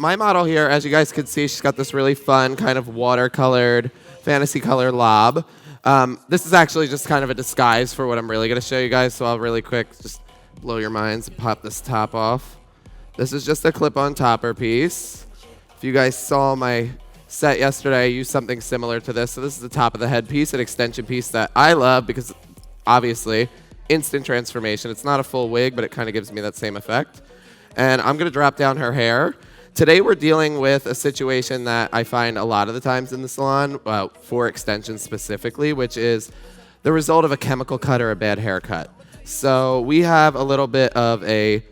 my model here, as you guys can see, she's got this really fun kind of watercolored, fantasy color lob. This is actually just kind of a disguise for what I'm really going to show you guys, so I'll really quick just blow your minds and pop this top off. This is just a clip-on topper piece. If you guys saw my set yesterday, I used something similar to this. So this is the top of the head piece, an extension piece that I love because obviously instant transformation. It's not a full wig, but it kind of gives me that same effect. And I'm going to drop down her hair. Today we're dealing with a situation that I find a lot of the times in the salon, for extensions specifically, which is the result of a chemical cut or a bad haircut. So we have a little bit of a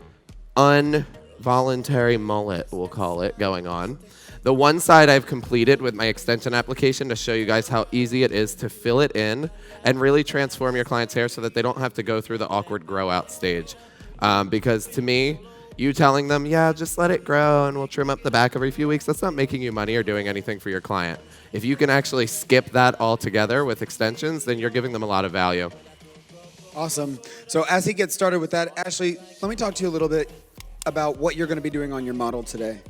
involuntary mullet, we'll call it, going on. The one side I've completed with my extension application to show you guys how easy it is to fill it in and really transform your client's hair so that they don't have to go through the awkward grow out stage. Because to me, you telling them, yeah, just let it grow and we'll trim up the back every few weeks, that's not making you money or doing anything for your client. If you can actually skip that altogether with extensions, then you're giving them a lot of value. Awesome. So as he gets started with that, Ashley, let me talk to you a little bit about what you're going to be doing on your model today.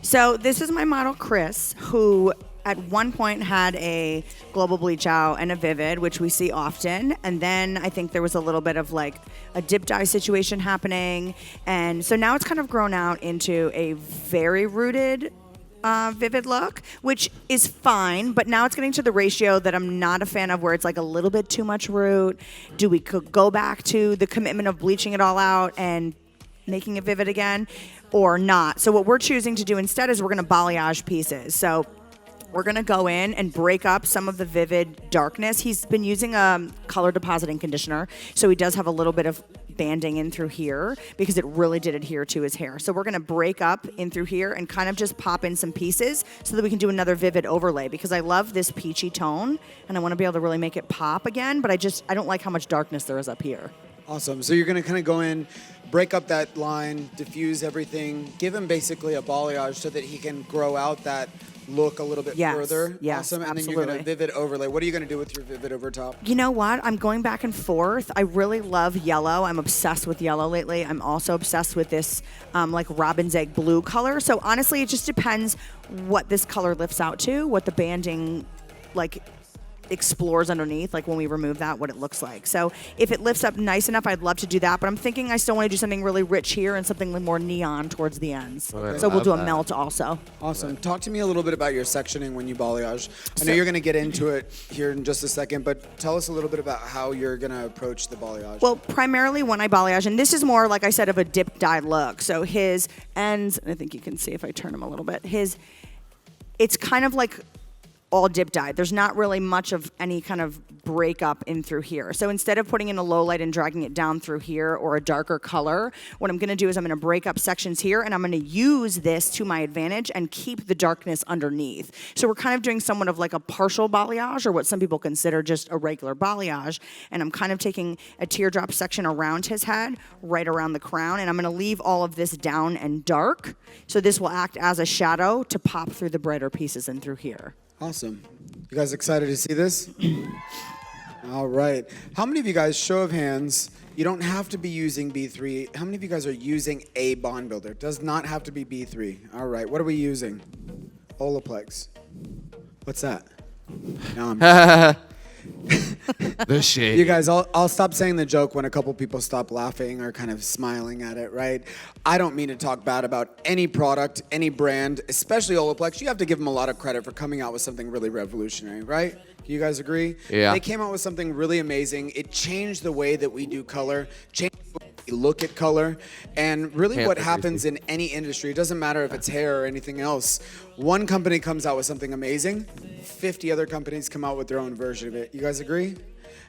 So this is my model, Chris, who at one point had a global bleach out and a vivid, which we see often. And then I think there was a little bit of like a dip dye situation happening. And so now it's kind of grown out into a very rooted vivid look, which is fine, but now it's getting to the ratio that I'm not a fan of, where it's like a little bit too much root. Do we go back to the commitment of bleaching it all out and making it vivid again, or not? So what we're choosing to do instead is we're going to balayage pieces. So we're going to go in and break up some of the vivid darkness. He's been using a color depositing conditioner, so he does have a little bit of banding in through here because it really did adhere to his hair. So we're going to break up in through here and kind of just pop in some pieces so that we can do another vivid overlay, because I love this peachy tone and I want to be able to really make it pop again, but I don't like how much darkness there is up here. Awesome. So you're going to kind of go in, break up that line, diffuse everything, give him basically a balayage so that he can grow out that look a little bit further. Yes, awesome. And absolutely. then you're going to vivid overlay. What are you going to do with your vivid over top? You know what? I'm going back and forth. I really love yellow. I'm obsessed with yellow lately. I'm also obsessed with this like robin's egg blue color. So honestly, it just depends what this color lifts out to, what the banding like explores underneath, like when we remove that, what it looks like. So if it lifts up nice enough, I'd love to do that, but I'm thinking I still want to do something really rich here and something more neon towards the ends. Okay. So we'll do a melt also. Awesome. Talk to me a little bit about your sectioning when you balayage. I know you're going to get into it here in just a second, but tell us a little bit about how you're going to approach the balayage. Well, primarily when I balayage, and this is more, like I said, of a dip dye look. So his ends, I think you can see if I turn him a little bit, it's kind of like all dip dyed. There's not really much of any kind of breakup in through here. So instead of putting in a low light and dragging it down through here or a darker color, what I'm gonna do is I'm gonna break up sections here and I'm gonna use this to my advantage and keep the darkness underneath. So we're kind of doing somewhat of like a partial balayage, or what some people consider just a regular balayage. And I'm kind of taking a teardrop section around his head, right around the crown, and I'm gonna leave all of this down and dark. So this will act as a shadow to pop through the brighter pieces in through here. Awesome. You guys excited to see this? All right. How many of you guys, show of hands, you don't have to be using B3. How many of you guys are using a bond builder? It does not have to be B3. All right. What are we using? Olaplex. What's that? No, The shade. You guys, I'll stop saying the joke when a couple people stop laughing or kind of smiling at it, right? I don't mean to talk bad about any product, any brand, especially Olaplex. You have to give them a lot of credit for coming out with something really revolutionary, right? You guys agree? Yeah. They came out with something really amazing. It changed the way that we do color, changed the way we look at color, and really what happens in any industry, it doesn't matter if it's hair or anything else. One company comes out with something amazing, 50 other companies come out with their own version of it. You guys agree?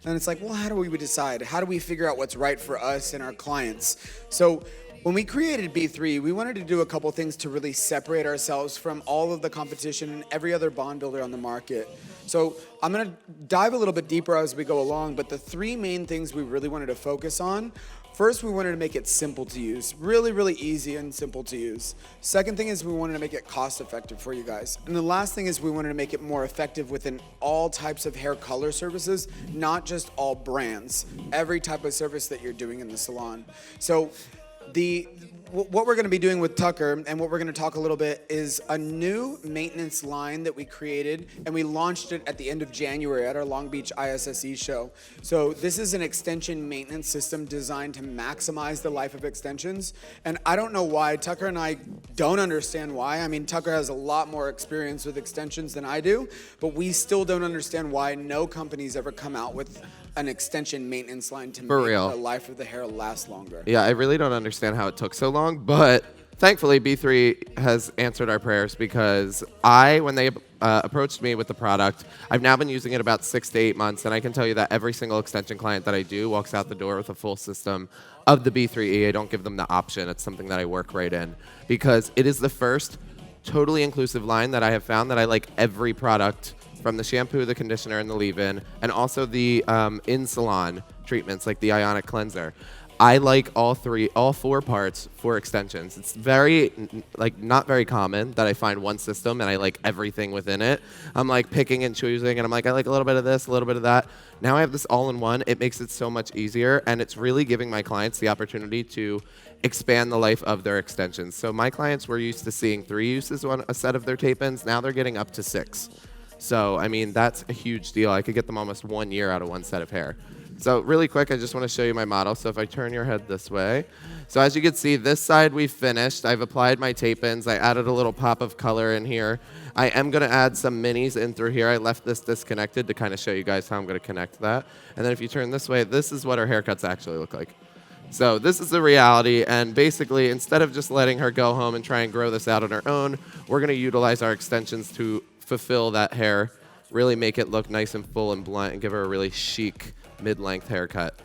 And it's like, well, how do we decide? How do we figure out what's right for us and our clients? So when we created B3, we wanted to do a couple things to really separate ourselves from all of the competition and every other bond builder on the market. So I'm going to dive a little bit deeper as we go along, but the three main things we really wanted to focus on. First, we wanted to make it simple to use, really, really easy and simple to use. Second thing is we wanted to make it cost effective for you guys. And the last thing is we wanted to make it more effective within all types of hair color services, not just all brands, every type of service that you're doing in the salon. So what we're going to be doing with Tucker and what we're going to talk a little bit is a new maintenance line that we created, and we launched it at the end of January at our Long Beach ISSE show. So this is an extension maintenance system designed to maximize the life of extensions. And I don't know why. Tucker and I don't understand why. I mean, Tucker has a lot more experience with extensions than I do, but we still don't understand why no company's ever come out with an extension maintenance line to make the life of the hair last longer. Yeah, I really don't understand how it took so long, but thankfully B3 has answered our prayers, because when they approached me with the product, I've now been using it about 6 to 8 months, and I can tell you that every single extension client that I do walks out the door with a full system of the B3E. I don't give them the option. It's something that I work right in, because it is the first totally inclusive line that I have found that I like every product, from the shampoo, the conditioner, and the leave-in, and also the in-salon treatments like the Ionic cleanser. I like all 4 parts for extensions. It's very, not very common that I find one system and I like everything within it. I'm like picking and choosing, and I'm like, I like a little bit of this, a little bit of that. Now I have this all in one. It makes it so much easier, and it's really giving my clients the opportunity to expand the life of their extensions. So my clients were used to seeing 3 uses on a set of their tape-ins. Now they're getting up to 6. So, I mean, that's a huge deal. I could get them almost 1 year out of one set of hair. So really quick, I just want to show you my model. So if I turn your head this way. So as you can see, this side we've finished. I've applied my tape-ins. I added a little pop of color in here. I am going to add some minis in through here. I left this disconnected to kind of show you guys how I'm going to connect that. And then if you turn this way, this is what her haircuts actually look like. So this is the reality, and basically, instead of just letting her go home and try and grow this out on her own, we're going to utilize our extensions to fulfill that hair, really make it look nice and full and blunt, and give her a really chic mid-length haircut.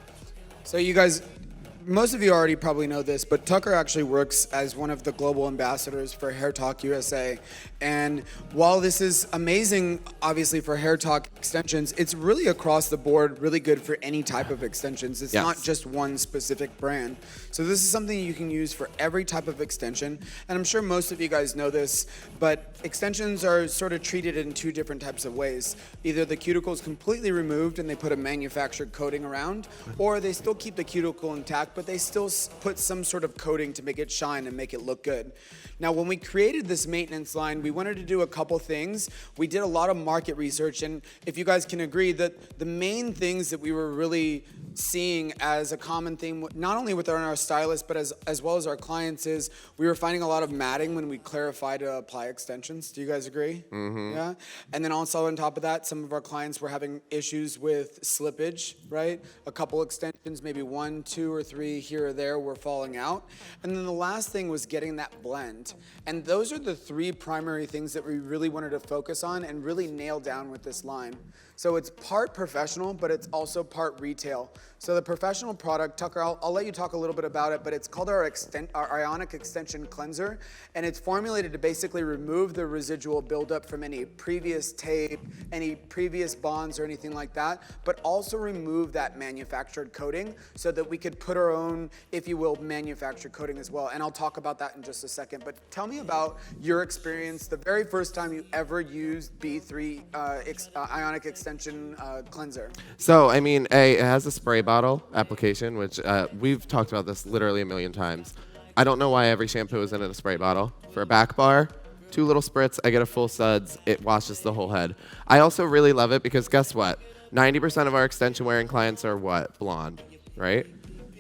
So you guys, most of you already probably know this, but Tucker actually works as one of the global ambassadors for Hair Talk USA. And while this is amazing, obviously, for Hair Talk extensions, it's really across the board really good for any type of extensions. It's not just one specific brand. So this is something you can use for every type of extension. And I'm sure most of you guys know this, but extensions are sort of treated in 2 different types of ways. Either the cuticle is completely removed and they put a manufactured coating around, or they still keep the cuticle intact, but they still put some sort of coating to make it shine and make it look good. Now, when we created this maintenance line, we wanted to do a couple things. We did a lot of market research, and if you guys can agree that the main things that we were really seeing as a common theme, not only with our stylists, but as well as our clients, is we were finding a lot of matting when we clarify to apply extensions. Do you guys agree? Mm-hmm. Yeah? And then also on top of that, some of our clients were having issues with slippage, right? A couple extensions, maybe 1, 2, or 3 here or there were falling out. And then the last thing was getting that blend. And those are the 3 primary things that we really wanted to focus on and really nail down with this line. So it's part professional, but it's also part retail. So the professional product, Tucker, I'll let you talk a little bit about it, but it's called our Ionic Extension Cleanser, and it's formulated to basically remove the residual buildup from any previous tape, any previous bonds or anything like that, but also remove that manufactured coating so that we could put our own, if you will, manufactured coating as well. And I'll talk about that in just a second, but tell me about your experience, the very first time you ever used B3 Ionic Extension Cleanser. So, I mean, it has a spray bottle application, which we've talked about this literally a million times. I don't know why every shampoo is in a spray bottle. For a back bar, 2 little spritz, I get a full suds, it washes the whole head. I also really love it because guess what? 90% of our extension wearing clients are what? Blonde, right?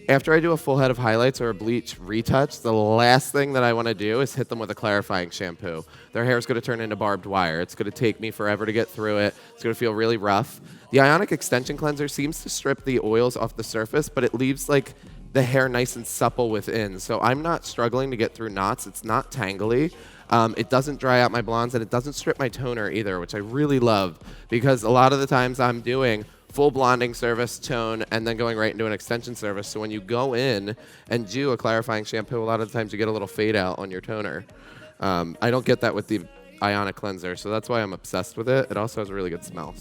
After I do a full head of highlights or a bleach retouch, the last thing that I want to do is hit them with a clarifying shampoo. Their hair is going to turn into barbed wire. It's going to take me forever to get through it. It's going to feel really rough. The Ionic Extension Cleanser seems to strip the oils off the surface, but it leaves like the hair nice and supple within. So I'm not struggling to get through knots. It's not tangly. It doesn't dry out my blondes, and it doesn't strip my toner either, which I really love, because a lot of the times I'm doing full blonding service, tone, and then going right into an extension service. So when you go in and do a clarifying shampoo, a lot of the times you get a little fade out on your toner. I don't get that with the Ionic cleanser, so that's why I'm obsessed with it. It also has a really good smell.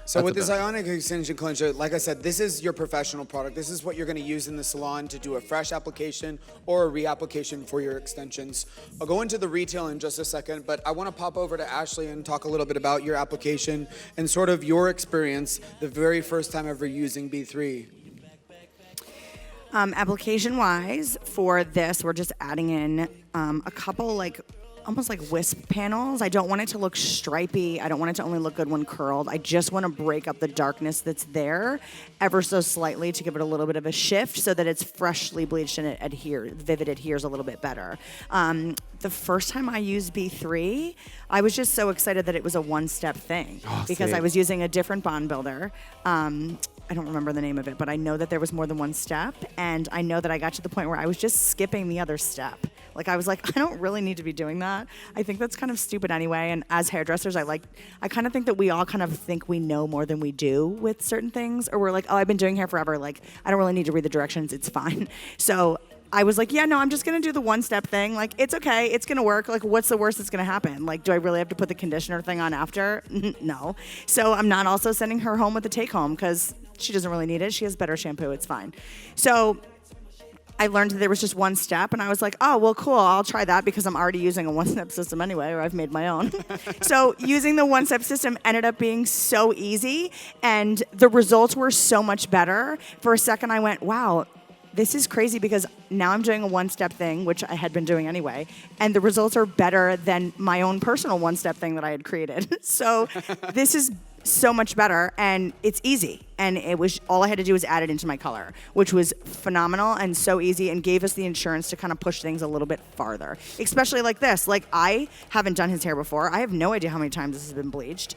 So with this Ionic Extension Cleanser, like I said, this is your professional product. This is what you're going to use in the salon to do a fresh application or a reapplication for your extensions. I'll go into the retail in just a second, but I want to pop over to Ashley and talk a little bit about your application and sort of your experience the very first time ever using B3. Application-wise, for this, we're just adding in a couple like almost like wisp panels. I don't want it to look stripy. I don't want it to only look good when curled. I just want to break up the darkness that's there ever so slightly to give it a little bit of a shift so that it's freshly bleached and it Vivid adheres a little bit better. The first time I used B3, I was just so excited that it was a one-step thing because I was using a different bond builder. I don't remember the name of it, but I know that there was more than one step, and I know that I got to the point where I was just skipping the other step. Like I was like, I don't really need to be doing that. I think that's kind of stupid anyway. And as hairdressers, I kind of think that we all kind of think we know more than we do with certain things, or we're like, oh, I've been doing hair forever. Like I don't really need to read the directions. It's fine. So I was like, yeah, no, I'm just going to do the one-step thing. Like, it's okay. It's going to work. Like, what's the worst that's going to happen? Like, do I really have to put the conditioner thing on after? No. So I'm not also sending her home with a take-home because she doesn't really need it. She has better shampoo. It's fine. So I learned that there was just one step, and I was like, oh, well, cool. I'll try that because I'm already using a one-step system anyway, or I've made my own. So using the one-step system ended up being so easy, and the results were so much better. For a second, I went, wow, this is crazy because now I'm doing a one-step thing, which I had been doing anyway, and the results are better than my own personal one-step thing that I had created. So this is so much better, and it's easy. And it was all I had to do was add it into my color, which was phenomenal and so easy, and gave us the insurance to kind of push things a little bit farther. Especially like this. Like I haven't done his hair before. I have no idea how many times this has been bleached.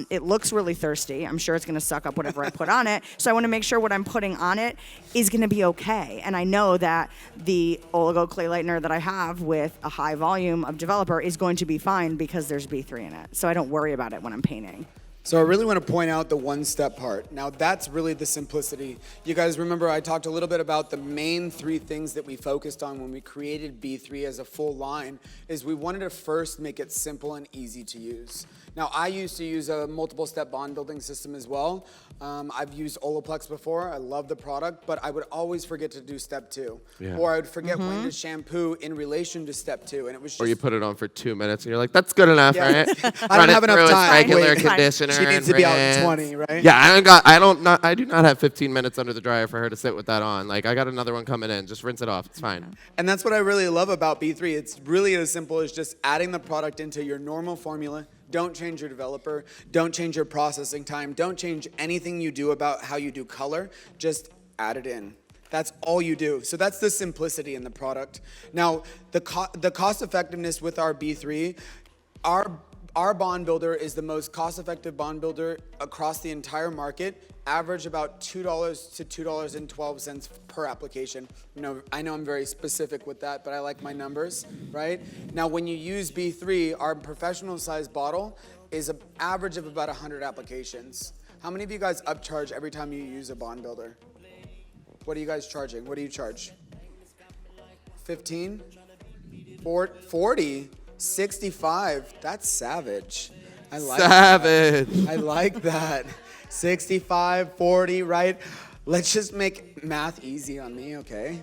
It looks really thirsty. I'm sure it's going to suck up whatever I put on it. So I want to make sure what I'm putting on it is going to be okay. And I know that the oligo clay lightener that I have with a high volume of developer is going to be fine because there's B3 in it. So I don't worry about it when I'm painting. So I really want to point out the one-step part. Now that's really the simplicity. You guys remember I talked a little bit about the main three things that we focused on when we created B3 as a full line is we wanted to first make it simple and easy to use. Now I used to use a multiple step bond building system as well. I've used Olaplex before. I love the product, but I would always forget to do step 2. Yeah. Or I would forget when to shampoo in relation to step 2. And it was just, or you put it on for 2 minutes and you're like, that's good enough, right? I don't have enough time. Regular conditioner. She needs to be out in 20, right? Yeah, I do not have 15 minutes under the dryer for her to sit with that on. Like I got another one coming in. Just rinse it off. It's fine. And that's what I really love about B3. It's really as simple as just adding the product into your normal formula. Don't change your developer. Don't change your processing time. Don't change anything you do about how you do color. Just add it in. That's all you do. So that's the simplicity in the product. Now, the cost effectiveness with our B3, our bond builder is the most cost-effective bond builder across the entire market. Average about $2 to $2.12 per application. I know I'm very specific with that, but I like my numbers, right? Now, when you use B3, our professional-sized bottle is an average of about 100 applications. How many of you guys upcharge every time you use a bond builder? What are you guys charging? What do you charge? 15? 40? 65? That's savage. I like savage. That. I like that. 65, 40, right? Let's just make math easy on me, okay?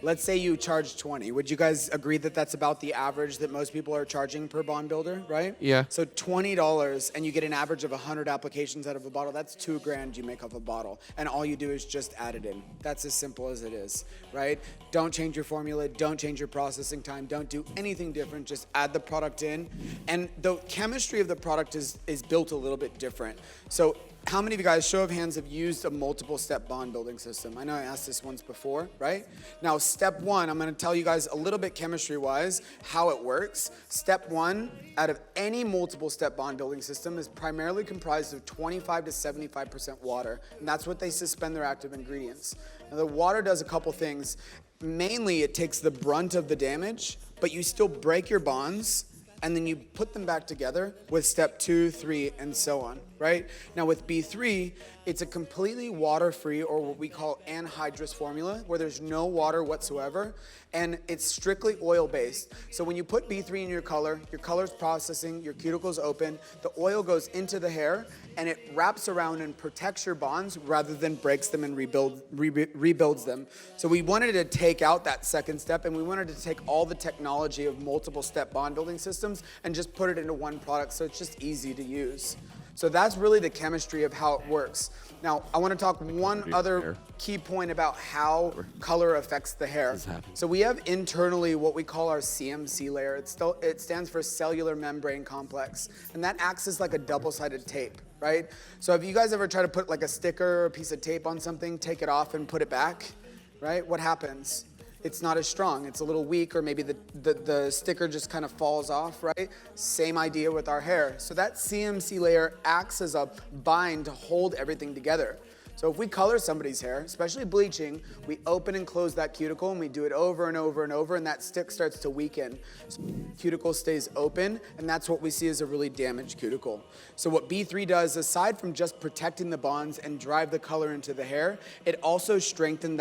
Let's say you charge 20. Would you guys agree that that's about the average that most people are charging per bond builder, right? Yeah. So $20 and you get an average of 100 applications out of a bottle. That's $2,000 you make off a bottle. And all you do is just add it in. That's as simple as it is, right? Don't change your formula. Don't change your processing time. Don't do anything different. Just add the product in. And the chemistry of the product is built a little bit different. So how many of you guys, show of hands, have used a multiple step bond building system? I know I asked this once before, right? Now, step 1, I'm going to tell you guys a little bit chemistry-wise how it works. Step 1, out of any multiple step bond building system, is primarily comprised of 25 to 75% water, and that's what they suspend their active ingredients. Now, the water does a couple things. Mainly, it takes the brunt of the damage, but you still break your bonds, and then you put them back together with step 2, 3, and so on, right? Now with B3, it's a completely water-free, or what we call anhydrous formula, where there's no water whatsoever, and it's strictly oil-based. So when you put B3 in your color's processing, your cuticle's open, the oil goes into the hair, and it wraps around and protects your bonds rather than breaks them and rebuilds them. So we wanted to take out that second step, and we wanted to take all the technology of multiple step bond building systems and just put it into one product so it's just easy to use. So that's really the chemistry of how it works. Now, I want to talk one other key point about how color affects the hair. So we have internally what we call our CMC layer. It stands for cellular membrane complex, and that acts as like a double-sided tape, right? So if you guys ever try to put like a sticker or a piece of tape on something, take it off and put it back, right? What happens? It's not as strong. It's a little weak, or maybe the sticker just kind of falls off, right? Same idea with our hair. So that CMC layer acts as a bind to hold everything together. So if we color somebody's hair, especially bleaching, we open and close that cuticle, and we do it over and over and over, and that stick starts to weaken. So cuticle stays open, and that's what we see as a really damaged cuticle. So what B3 does, aside from just protecting the bonds and drive the color into the hair, it also strengthens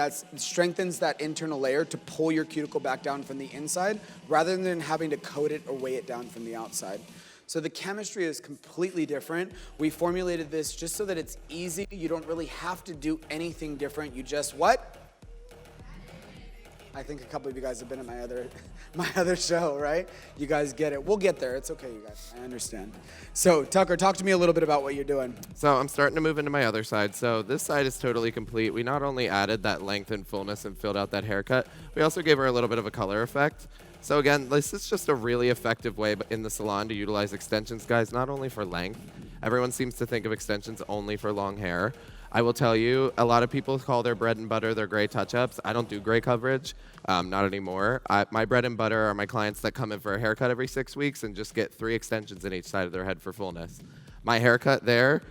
that internal layer to pull your cuticle back down from the inside, rather than having to coat it or weigh it down from the outside. So the chemistry is completely different. We formulated this just so that it's easy. You don't really have to do anything different. You just what? I think a couple of you guys have been at my other show, right? You guys get it. We'll get there. It's okay, you guys. I understand. So Tucker, talk to me a little bit about what you're doing. So I'm starting to move into my other side. So this side is totally complete. We not only added that length and fullness and filled out that haircut, we also gave her a little bit of a color effect. So again, this is just a really effective way in the salon to utilize extensions, guys, not only for length. Everyone seems to think of extensions only for long hair. I will tell you, a lot of people call their bread and butter their gray touch-ups. I don't do gray coverage, not anymore. My bread and butter are my clients that come in for a haircut every 6 weeks and just get 3 extensions in each side of their head for fullness. My haircut there,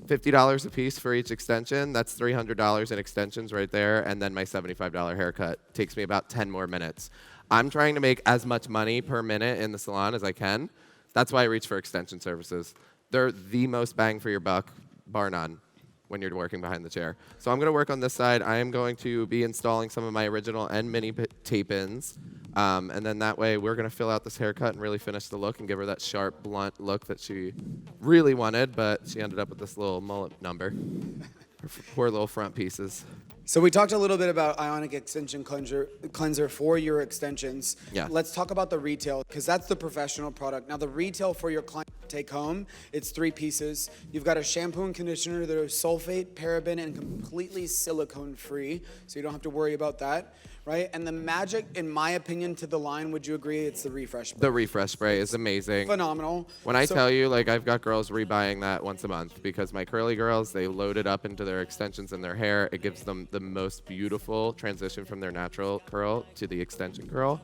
$50 a piece for each extension. That's $300 in extensions right there. And then my $75 haircut takes me about 10 more minutes. I'm trying to make as much money per minute in the salon as I can. That's why I reach for extension services. They're the most bang for your buck, bar none, when you're working behind the chair. So I'm going to work on this side. I am going to be installing some of my original and mini tape-ins. And then that way we're going to fill out this haircut and really finish the look and give her that sharp, blunt look that she really wanted, but she ended up with this little mullet number. Her poor little front pieces. So we talked a little bit about Ionic Extension Cleanser for your extensions. Yeah. Let's talk about the retail, because that's the professional product. Now the retail for your client to take home, it's 3 pieces. You've got a shampoo and conditioner that are sulfate, paraben, and completely silicone free, so you don't have to worry about that, right? And the magic, in my opinion, to the line, would you agree, it's the refresh spray? The refresh spray is amazing. Phenomenal. When I tell you, like, I've got girls rebuying that once a month because my curly girls, they load it up into their extensions in their hair. It gives them the most beautiful transition from their natural curl to the extension curl.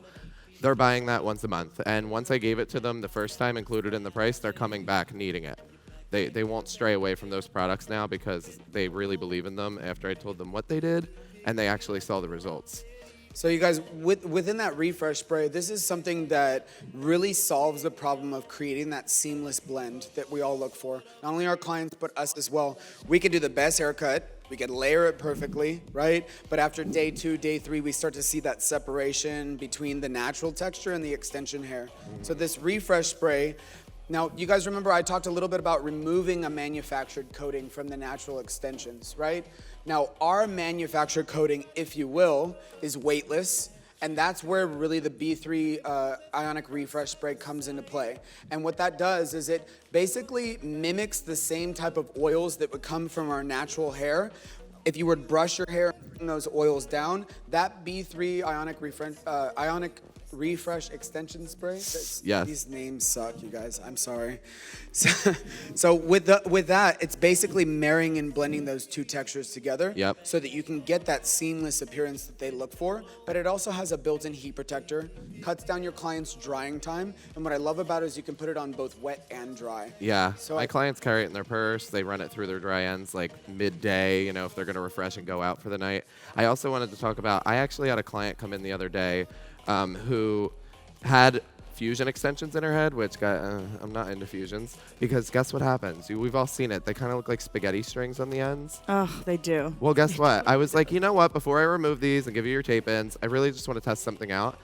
They're buying that once a month. And once I gave it to them the first time, included in the price, they're coming back needing it. They won't stray away from those products now because they really believe in them after I told them what they did, and they actually saw the results. So you guys, within that refresh spray, this is something that really solves the problem of creating that seamless blend that we all look for. Not only our clients, but us as well. We can do the best haircut. We can layer it perfectly, right? But after day 2, day 3, we start to see that separation between the natural texture and the extension hair. So this refresh spray, now you guys remember I talked a little bit about removing a manufactured coating from the natural extensions, right? Now our manufactured coating, if you will, is weightless. And that's where really the B3 Ionic Refresh Spray comes into play. And what that does is it basically mimics the same type of oils that would come from our natural hair. If you would brush your hair and bring those oils down, that B3 Ionic Refresh Extension Spray. Yes. These names suck, you guys. I'm sorry. So with that, it's basically marrying and blending those 2 textures together. Yep. So that you can get that seamless appearance that they look for. But it also has a built-in heat protector, cuts down your client's drying time. And what I love about it is you can put it on both wet and dry. Yeah. So my clients carry it in their purse. They run it through their dry ends like midday, you know, if they're going to refresh and go out for the night. I also wanted to talk about, I actually had a client come in the other day who had fusion extensions in her head, which I'm not into fusions, because guess what happens? We've all seen it. They kind of look like spaghetti strings on the ends. Oh, they do. Well, guess what? I was like, you know what? Before I remove these and give you your tape ins, I really just want to test something out.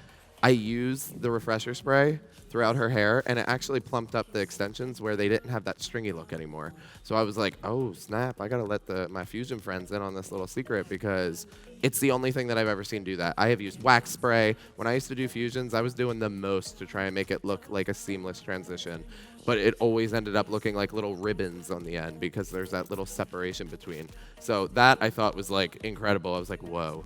I used the refresher spray throughout her hair, and it actually plumped up the extensions where they didn't have that stringy look anymore. So I was like, oh, snap, I gotta let my fusion friends in on this little secret, because it's the only thing that I've ever seen do that. I have used wax spray. When I used to do fusions, I was doing the most to try and make it look like a seamless transition. But it always ended up looking like little ribbons on the end because there's that little separation between. So that I thought was like incredible. I was like, whoa,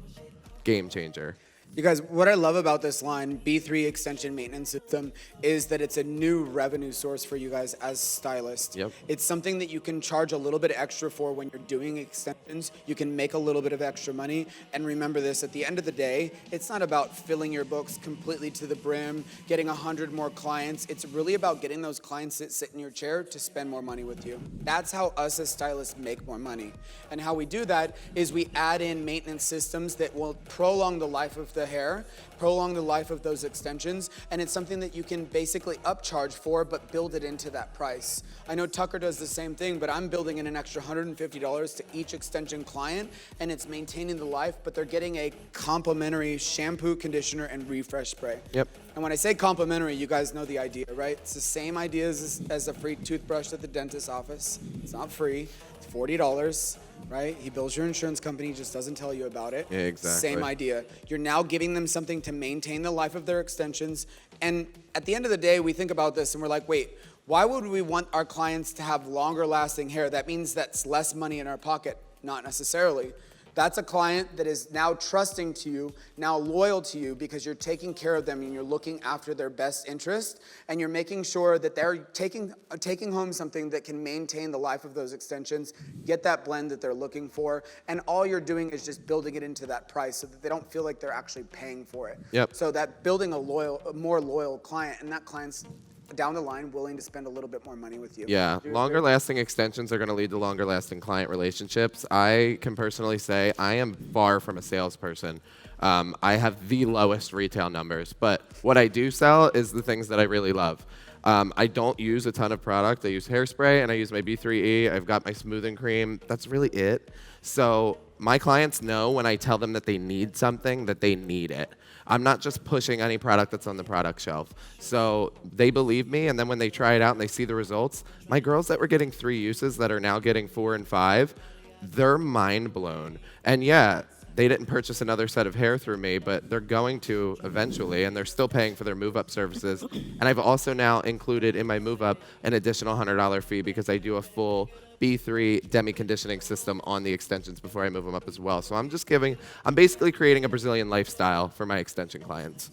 game changer. You guys, what I love about this line, B3 Extension Maintenance System, is that it's a new revenue source for you guys as stylists. Yep. It's something that you can charge a little bit extra for when you're doing extensions. You can make a little bit of extra money. And remember this, at the end of the day, it's not about filling your books completely to the brim, getting 100 more clients. It's really about getting those clients that sit in your chair to spend more money with you. That's how us as stylists make more money. And how we do that is we add in maintenance systems that will prolong the life of the hair, prolong the life of those extensions, and it's something that you can basically upcharge for, but build it into that price. I know Tucker does the same thing, but I'm building in an extra $150 to each extension client, and it's maintaining the life, but they're getting a complimentary shampoo, conditioner, and refresh spray. Yep. And when I say complimentary, you guys know the idea, right? It's the same idea as a free toothbrush at the dentist's office. It's not free, it's $40. Right? He bills your insurance company, just doesn't tell you about it. Yeah, exactly. Same idea. You're now giving them something to maintain the life of their extensions. And at the end of the day, we think about this and we're like, wait, why would we want our clients to have longer lasting hair? That means that's less money in our pocket. Not necessarily. That's a client that is now trusting to you, now loyal to you, because you're taking care of them and you're looking after their best interest, and you're making sure that they're taking home something that can maintain the life of those extensions, get that blend that they're looking for, and all you're doing is just building it into that price so that they don't feel like they're actually paying for it. Yep. So that building a more loyal client, and that client's down the line willing to spend a little bit more money with you. Yeah, longer lasting extensions are going to lead to longer lasting client relationships. I can personally say I am far from a salesperson. I have the lowest retail numbers, but what I do sell is the things that I really love. I don't use a ton of product. I use hairspray and I use my B3E. I've got my smoothing cream. That's really it. So my clients know when I tell them that they need something, that they need it. I'm not just pushing any product that's on the product shelf. So they believe me, and then when they try it out and they see the results, my girls that were getting 3 uses that are now getting 4 and 5, they're mind blown. And yeah, they didn't purchase another set of hair through me, but they're going to eventually, and they're still paying for their move-up services. And I've also now included in my move-up an additional $100 fee because I do a full B3 demi-conditioning system on the extensions before I move them up as well. So I'm basically creating a Brazilian lifestyle for my extension clients.